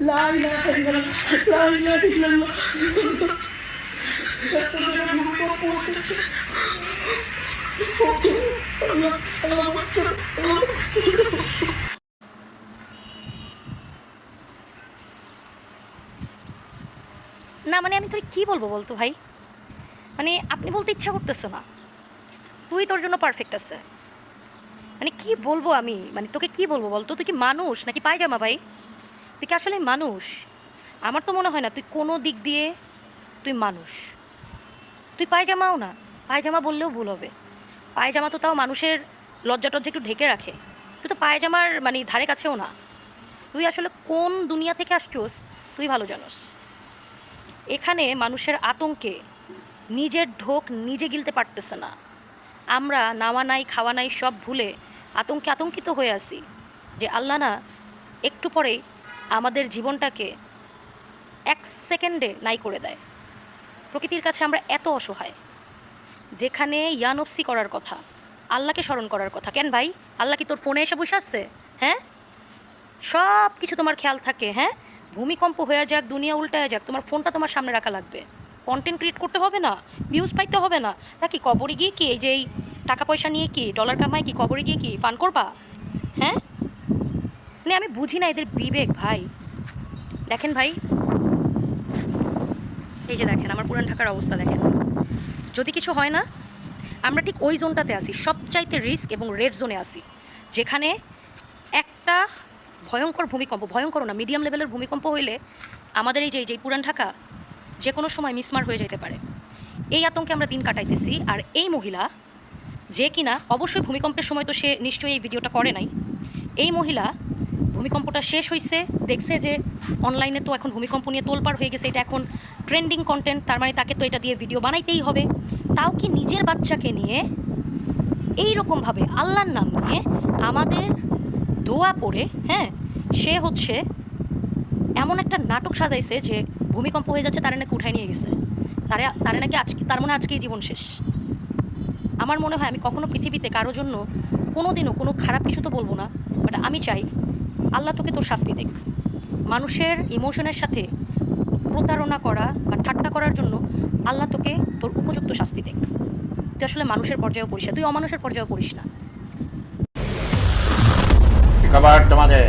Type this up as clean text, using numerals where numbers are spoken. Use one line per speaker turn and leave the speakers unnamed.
لا إله إلا الله لا إله إلا الله
না মানে আমি তোর কি বলবো বলতো ভাই, মানে আপনি বলতে ইচ্ছা করতেছে না, তুই তোর জন্য পারফেক্ট আছে। মানে কি বলবো আমি, মানে তোকে কি বলবো বলতো, তুই কি মানুষ নাকি পায়জামা ভাই? তুই কি আসলে মানুষ? আমার তো মনে হয় না তুই কোনো দিক দিয়ে তুই মানুষ। তুই পায়জামাও না, পায়জামা বললেও ভুল হবে। পায়জামা তো তাও মানুষের লজ্জা টজ্জা একটু ঢেকে রাখে, তুই তো পায়জামার মানে ধারে কাছেও না। তুই আসলে কোন দুনিয়া থেকে আসছোস তুই ভালো জানোস। এখানে মানুষের আতঙ্কে নিজের ঢোক নিজে গিলতে পারতেছে না। আমরা নাওয়া নাই খাওয়া নাই সব ভুলে আতঙ্কে আতঙ্কিত হয়ে আছি যে আল্লাহ না একটু পরেই আমাদের জীবনটাকে 1 সেকেন্ডে নাই করে দেয়। প্রকৃতির কাছে আমরা এত অসহায়, যেখানে ইয়ানফসি করার কথা, আল্লাহকে স্মরণ করার কথা। কেন ভাই, আল্লাহ কি তোর ফোনে এসে বসে আছে? হ্যাঁ, সব কিছু তোমার খেয়াল থাকে। হ্যাঁ, ভূমিকম্প হয়ে যাক, দুনিয়া উল্টায় যাক, তোমার ফোনটা তোমার সামনে রাখা লাগবে। কন্টেন্ট ক্রিয়েট করতে হবে না, ভিউজ পাইতে হবে না, তা কি কবরে গিয়ে কি এই যে এই টাকা পয়সা নিয়ে কি ডলার কামাই কি কবরে গিয়ে কি ফান করবা? হ্যাঁ, মানে আমি বুঝি না এদের বিবেক ভাই। দেখেন ভাই, এই যে দেখেন আমার পুরান ঢাকার অবস্থা দেখেন। যদি কিছু হয় না, আমরা ঠিক ওই জোনটাতে আসি, সবচাইতে রিস্ক এবং রেড জোনে আসি, যেখানে একটা ভয়ঙ্কর ভূমিকম্প, ভয়ঙ্কর না মিডিয়াম লেভেলের ভূমিকম্প হইলে আমাদের এই যে পুরান ঢাকা যে কোনো সময় মিসমার হয়ে যেতে পারে। এই আতঙ্কে আমরা দিন কাটাইতেছি। আর এই মহিলা যে কিনা অবশ্যই ভূমিকম্পের সময় তো সে নিশ্চয়ই এই ভিডিওটা করে নাই, এই মহিলা ভূমিকম্পটা শেষ হয়েছে দেখছে যে অনলাইনে তো এখন ভূমিকম্প নিয়ে তোলপাড় হয়ে গেছে, এটা এখন ট্রেন্ডিং কন্টেন্ট, তার মানে তাকে তো এটা দিয়ে ভিডিও বানাইতেই হবে। তাও কি নিজের বাচ্চাকে নিয়ে এই রকমভাবে আল্লাহর নাম নিয়ে আমাদের দোয়া পড়ে, হ্যাঁ, সে হচ্ছে এমন একটা নাটক সাজাইছে যে ভূমিকম্প হয়ে যাচ্ছে তারা নাকি উঠায় নিয়ে গেছে, তারা নাকি আজকে, তার মনে আজকেই জীবন শেষ। আমার মনে হয় আমি কখনো পৃথিবীতে কারোর জন্য কোনো দিনও কোনো খারাপ কিছু তো বলবো না, বাট আমি চাই আল্লাহ তোকে তোর শাস্তি দেখ। মানুষের ইমোশনের সাথে প্রতারণা করা বা ঠাট্টা করার জন্য আল্লাহ তোকে তোর উপযুক্ত শাস্তি দেখ। তুই আসলে মানুষের পর্যায়েও পড়িস না, তুই অমানুষের পর্যায়েও পড়িস না।
খবর তোমাদের?